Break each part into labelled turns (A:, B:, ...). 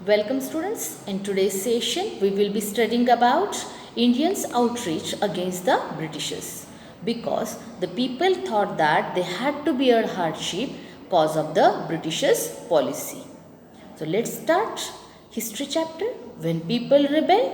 A: Welcome students. In today's session we will be studying about Indians' outreach against the Britishers because the people thought that they had to bear hardship cause of the Britishers' policy. So let's start history chapter when people rebel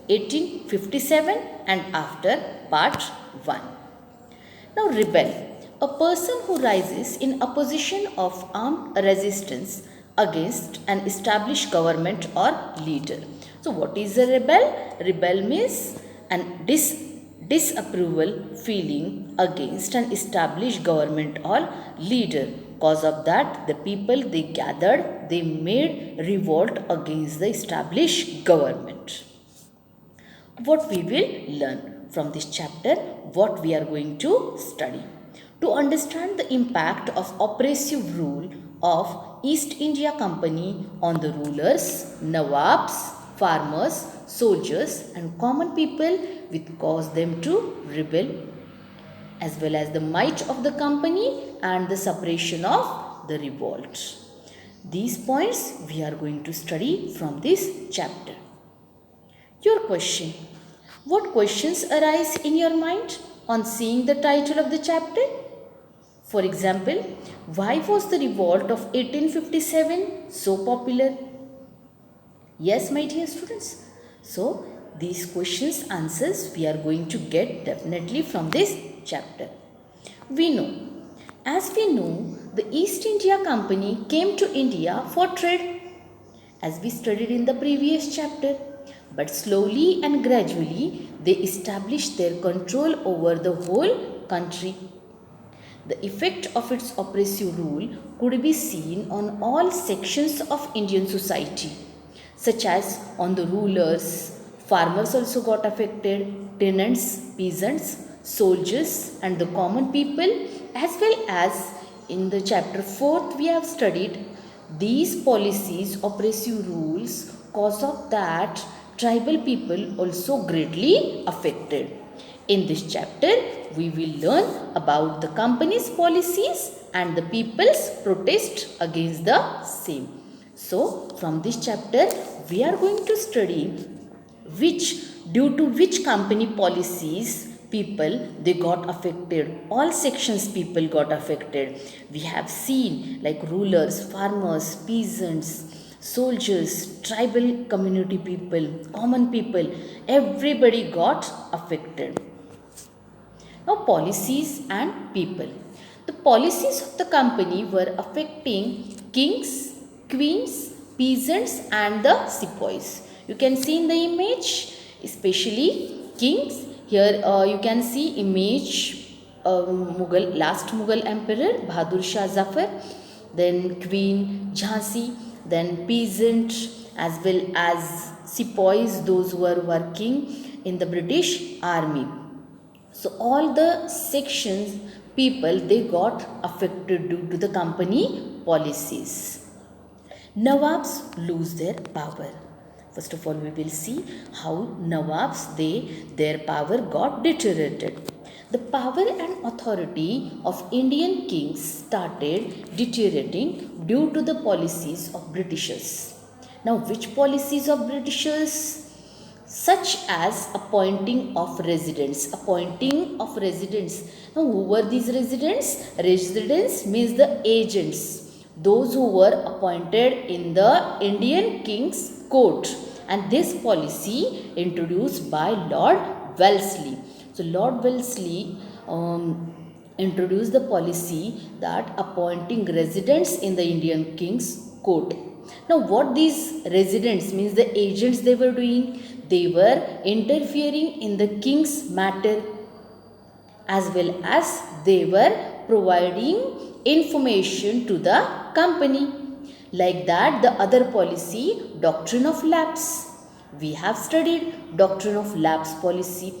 A: 1857 and after part 1. Now rebel, a person who rises in opposition of armed resistance against an established government or leader. So what is a rebel? Rebel means an disapproval feeling against an established government or leader. Cause of that, the people they gathered, they made revolt against the established government. What we will learn from this chapter, what we are going to study. To understand the impact of oppressive rule of East India Company on the rulers, Nawabs, farmers, soldiers and common people which caused them to rebel, as well as the might of the company and the suppression of the revolt. These points we are going to study from this chapter. Your question. What questions arise in your mind on seeing the title of the chapter? For example, why was the revolt of 1857 so popular? Yes, my dear students. So, these questions answers we are going to get definitely from this chapter. As we know, the East India Company came to India for trade, as we studied in the previous chapter. But slowly and gradually, they established their control over the whole country. The effect of its oppressive rule could be seen on all sections of Indian society, such as on the rulers. Farmers also got affected, tenants, peasants, soldiers, and the common people, as well as in the chapter 4th we have studied these policies, oppressive rules, cause of that tribal people also greatly affected. In this chapter, we will learn about the company's policies and the people's protest against the same. So, from this chapter, we are going to study due to which company policies people they got affected, all sections people got affected. We have seen like rulers, farmers, peasants, soldiers, tribal community people, common people, everybody got affected. Now, policies and people. The policies of the company were affecting kings, queens, peasants, and the sepoys. You can see in the image, especially kings. Here you can see image last Mughal emperor Bahadur Shah Zafar, then Queen Jhansi, then peasant, as well as sepoys, those who were working in the British army. So all the sections people they got affected due to the company policies. Nawabs lose their power. First of all, we will see how Nawabs their power got deteriorated. The power and authority of Indian kings started deteriorating due to the policies of Britishers. Now, which policies of Britishers? Such as appointing of residents. Now, who were these residents? Residents means the agents, those who were appointed in the Indian king's court, and this policy introduced by Lord Wellesley. So Lord Wellesley introduced the policy that appointing residents in the Indian king's court. Now, what these residents means, the agents they were doing, they were interfering in the king's matter, as well as they were providing information to the company. Like that, the other policy, doctrine of lapse. We have studied doctrine of lapse policy.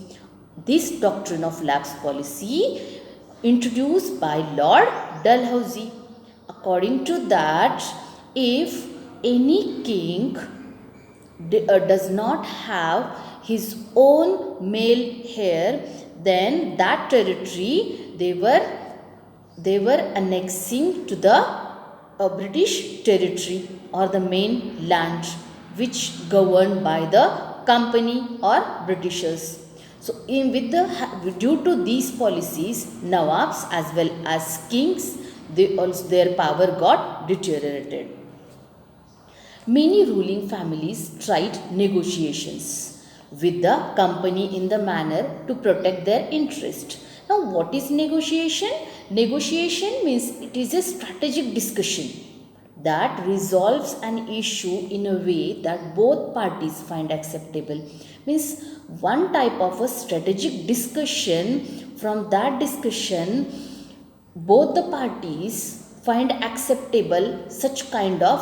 A: This doctrine of lapse policy introduced by Lord Dalhousie. According to that, if any king does not have his own male heir, then that territory they were annexing to the British territory or the main land. which governed by the company or Britishers. So due to these policies, Nawabs as well as kings, their power got deteriorated. Many ruling families tried negotiations with the company in the manner to protect their interest. Now, what is negotiation? Negotiation means it is a strategic discussion that resolves an issue in a way that both parties find acceptable. Means one type of a strategic discussion. From that discussion, both the parties find acceptable such kind of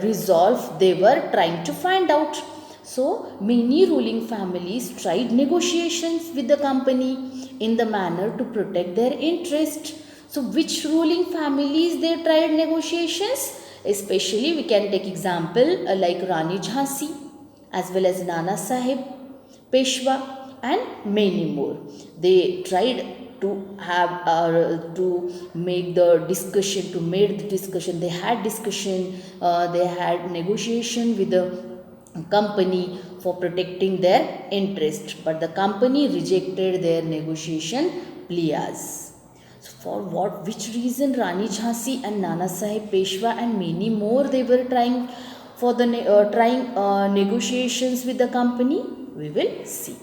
A: resolve they were trying to find out. So many ruling families tried negotiations with the company in the manner to protect their interest. So which ruling families they tried negotiations? Especially we can take example like Rani Jhansi as well as Nana Sahib, Peshwa and many more. They tried to have to make the discussion, they had discussion, they had negotiation with the company for protecting their interest, but the company rejected their negotiation pleas. So for which reason Rani Jhansi and Nana Sahib Peshwa and many more they were trying for the negotiations with the company? We will see.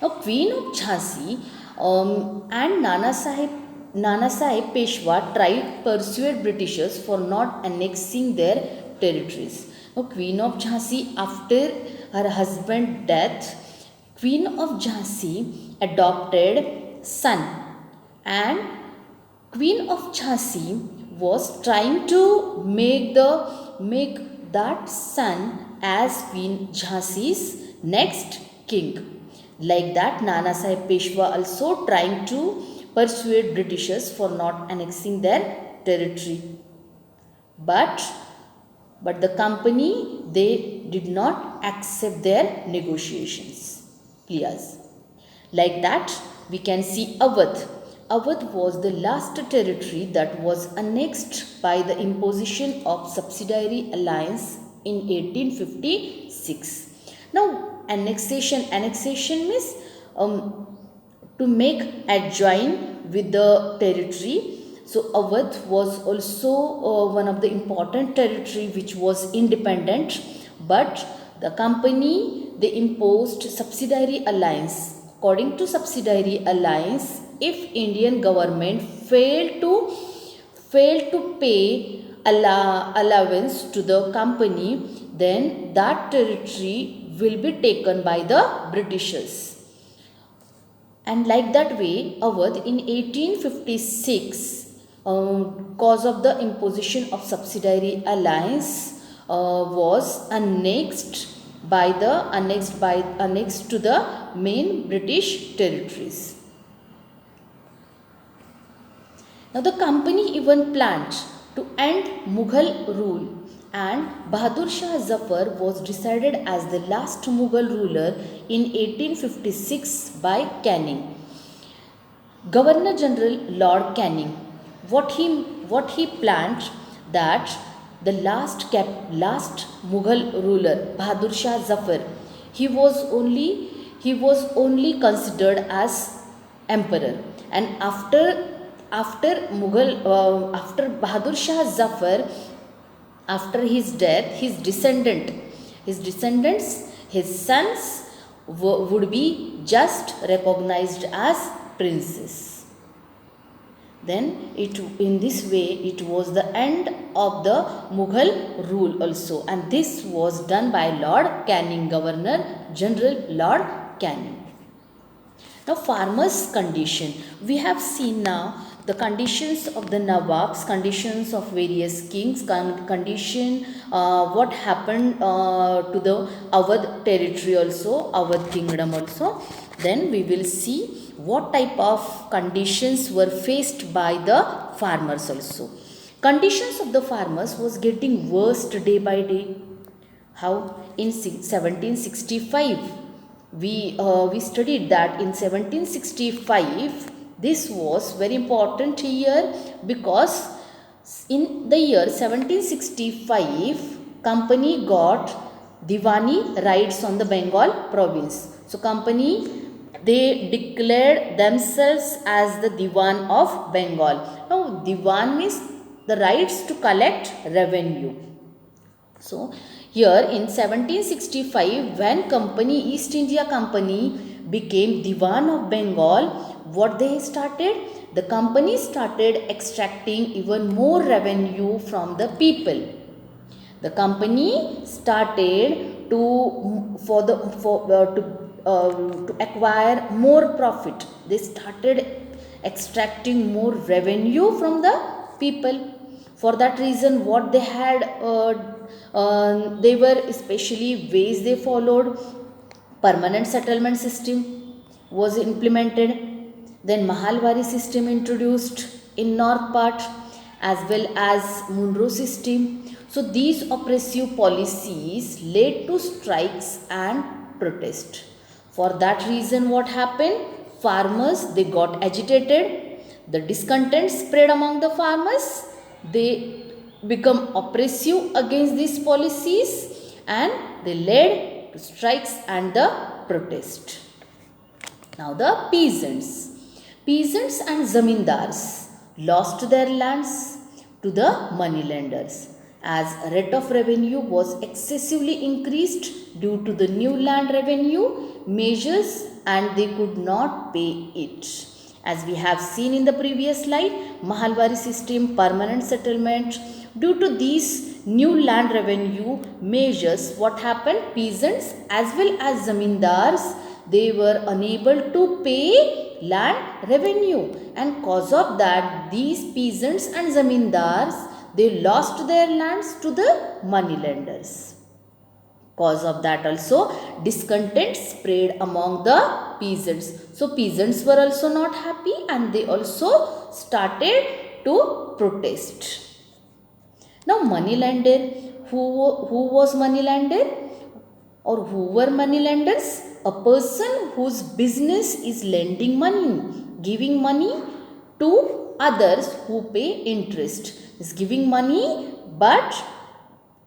A: Now, Queen of Jhansi and Nana Sahib Peshwa tried persuade Britishers for not annexing their territories. Now, Queen of Jhansi, after her husband's death, Queen of Jhansi adopted son, and Queen of Jhansi was trying to make that son as Queen Jhansi's next king. Like that, Nana Sahib Peshwa also trying to persuade Britishers for not annexing their territory. But the company, they did not accept their negotiations. Please. Like that, we can see Awadh. Awadh was the last territory that was annexed by the imposition of subsidiary alliance in 1856. Now, annexation means to make adjoin with the territory. So Awadh was also one of the important territory which was independent, but the company, they imposed subsidiary alliance. According to subsidiary alliance, if Indian government failed to pay allowance to the company, then that territory will be taken by the Britishers. And like that way, Awadh in 1856, cause of the imposition of subsidiary alliance, was annexed to the main British territories. Now the company even planned to end Mughal rule, and Bahadur Shah Zafar was decided as the last Mughal ruler in 1856 by Canning. Governor General Lord Canning, what he planned, that the last Mughal ruler Bahadur Shah Zafar, he was only considered as emperor, and after Bahadur Shah Zafar, after his death, his descendants, his sons would be just recognized as princes. Then in this way it was the end of the Mughal rule also, and this was done by Lord Canning, Governor General Lord Canning. Now farmers' condition. We have seen now the conditions of the Nawabs, conditions of various kings, condition what happened to the Awadh territory also, Awadh kingdom also. Then we will see what type of conditions were faced by the farmers also. Conditions of the farmers was getting worse day by day. How? In 1765, we studied that in 1765, this was very important year, because in the year 1765, company got Diwani rights on the Bengal province. So company, they declared themselves as the Diwan of Bengal. Now Diwan means the rights to collect revenue. So here in 1765, when company East India Company became Diwan of Bengal, what they started? The company started extracting even more revenue from the people. The company started to acquire more profit. They started extracting more revenue from the people. For that reason, what they had, they were especially ways they followed. Permanent settlement system was implemented. Then Mahalwari system introduced in north part, as well as Monroe system. So these oppressive policies led to strikes and protest. For that reason, what happened? Farmers, they got agitated. The discontent spread among the farmers. They become oppressive against these policies, and they led to strikes and the protest. Now the peasants. Peasants and zamindars lost their lands to the moneylenders, as rate of revenue was excessively increased due to the new land revenue measures, and they could not pay it. As we have seen in the previous slide, Mahalwari system, permanent settlement. Due to these new land revenue measures, what happened? Peasants as well as zamindars, they were unable to pay land revenue, and cause of that, these peasants and zamindars, they lost their lands to the moneylenders. Cause of that also, discontent spread among the peasants. So peasants were also not happy, and they also started to protest. Now moneylender, who was moneylender, or who were moneylenders? A person whose business is lending money, giving money to others who pay interest. Is giving money but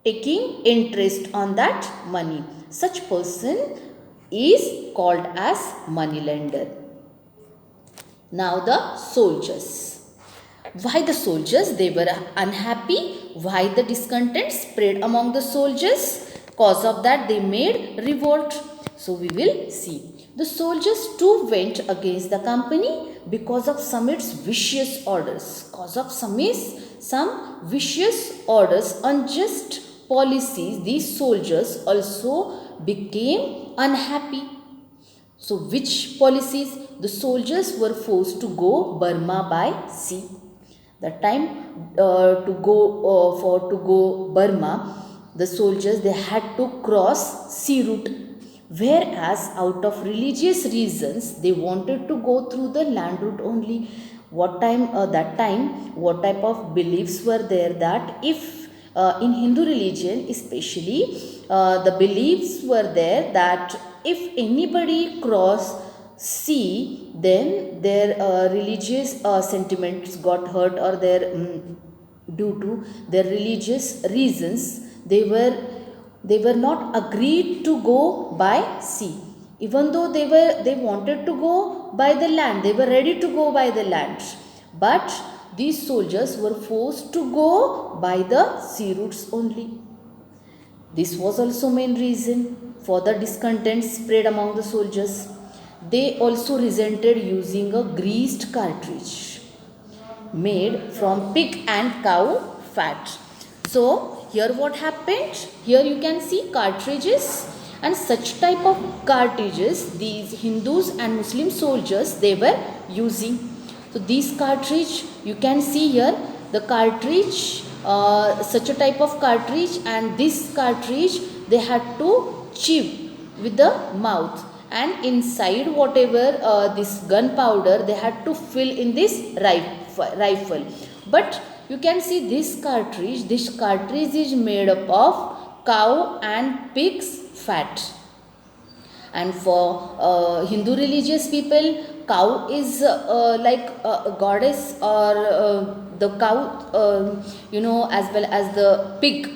A: taking interest on that money. Such person is called as moneylender. Now the soldiers. Why the soldiers? They were unhappy. Why the discontent spread among the soldiers? Cause of that, they made revolt. So we will see. The soldiers too went against the company because of some its vicious orders. Cause of some vicious orders, unjust policies, these soldiers also became unhappy. So which policies? The soldiers were forced to go Burma by sea. The time to go Burma, the soldiers, they had to cross sea route, whereas out of religious reasons they wanted to go through the land route only. That time, what type of beliefs were there? That if in Hindu religion especially, the beliefs were there that if anybody cross sea, then their religious sentiments got hurt, or their due to their religious reasons, they were not agreed to go by sea. Even though they wanted to go by the land, they were ready to go by the land, but these soldiers were forced to go by the sea routes only. This was also main reason for the discontent spread among the soldiers. They also resented using a greased cartridge made from pig and cow fat. So here what happened? Here you can see cartridges, and such type of cartridges these Hindus and Muslim soldiers, they were using. So these cartridge, you can see here the cartridge, such a type of cartridge, and this cartridge they had to chew with the mouth, and inside whatever this gunpowder they had to fill in this rifle. But you can see this cartridge is made up of cow and pig's fat. And for Hindu religious people, cow is like a goddess, or the cow, as well as the pig.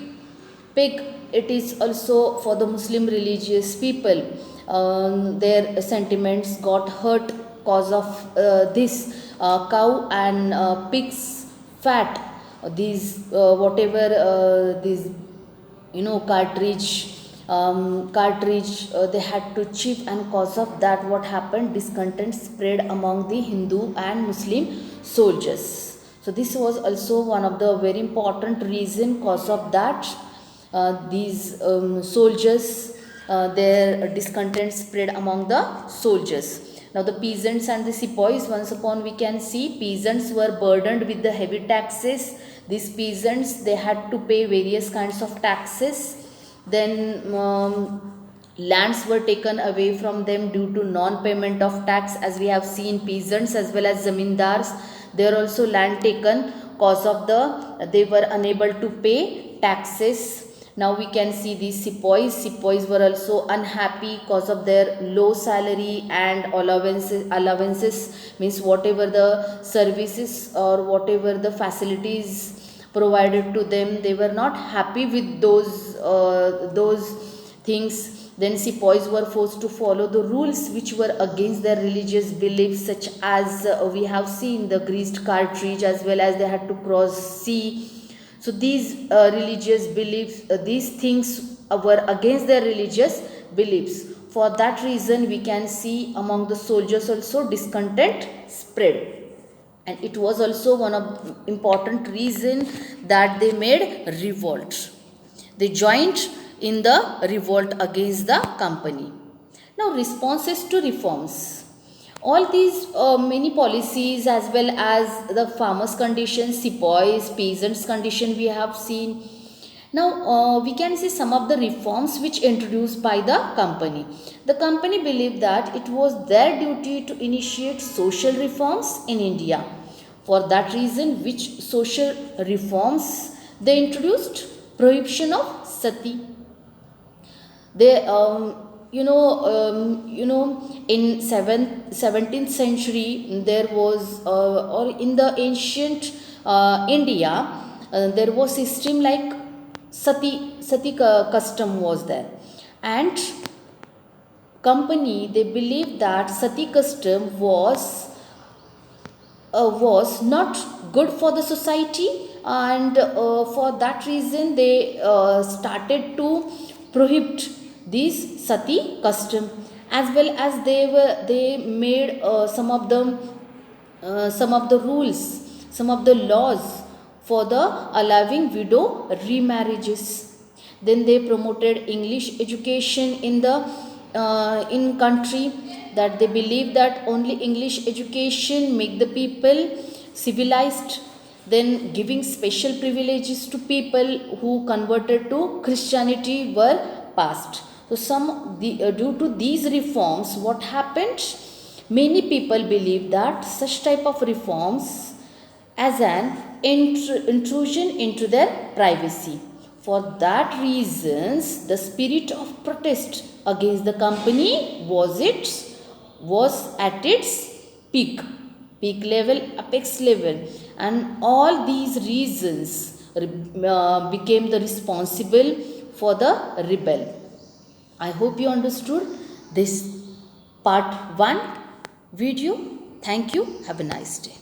A: Pig, it is also for the Muslim religious people. Their sentiments got hurt cause of this cow and pig's fat. These whatever these cartridge they had to chip, and cause of that what happened, discontent spread among the Hindu and Muslim soldiers. So this was also one of the very important reason, cause of that these soldiers, their discontent spread among the soldiers. Now the peasants and the sepoys, once upon we can see peasants were burdened with the heavy taxes. These peasants, they had to pay various kinds of taxes. Then lands were taken away from them due to non-payment of tax, as we have seen peasants as well as zamindars. There also land taken cause of they were unable to pay taxes. Now we can see these sepoys. Sepoys were also unhappy cause of their low salary and allowances means whatever the services or whatever the facilities provided to them, they were not happy with those things. Then sepoys were forced to follow the rules which were against their religious beliefs, such as we have seen the greased cartridge, as well as they had to cross sea. So these religious beliefs, these things were against their religious beliefs. For that reason, we can see among the soldiers also discontent spread. And it was also one of important reason that they made revolt. They joined in the revolt against the company. Now responses to reforms. All these many policies, as well as the farmers' condition, sepoys, peasants' condition we have seen. Now we can see some of the reforms which introduced by the company. The company believed that it was their duty to initiate social reforms in India. For that reason, which social reforms they introduced? Prohibition of sati. They in 17th century there was or in the ancient India there was system like sati custom was there, and company they believed that sati custom was not good for the society, and for that reason they started to prohibit this sati custom, as well as they made some of the rules, some of the laws for the allowing widow remarriages. Then they promoted English education in country, that they believe that only English education make the people civilized. Then giving special privileges to people who converted to Christianity were passed. So due to these reforms, what happened? Many people believe that such type of reforms as an intrusion into their privacy. For that reasons, the spirit of protest against the company was at its peak level, apex level, and all these reasons became the responsible for the rebel. I hope you understood this part 1 video. Thank you. Have a nice day.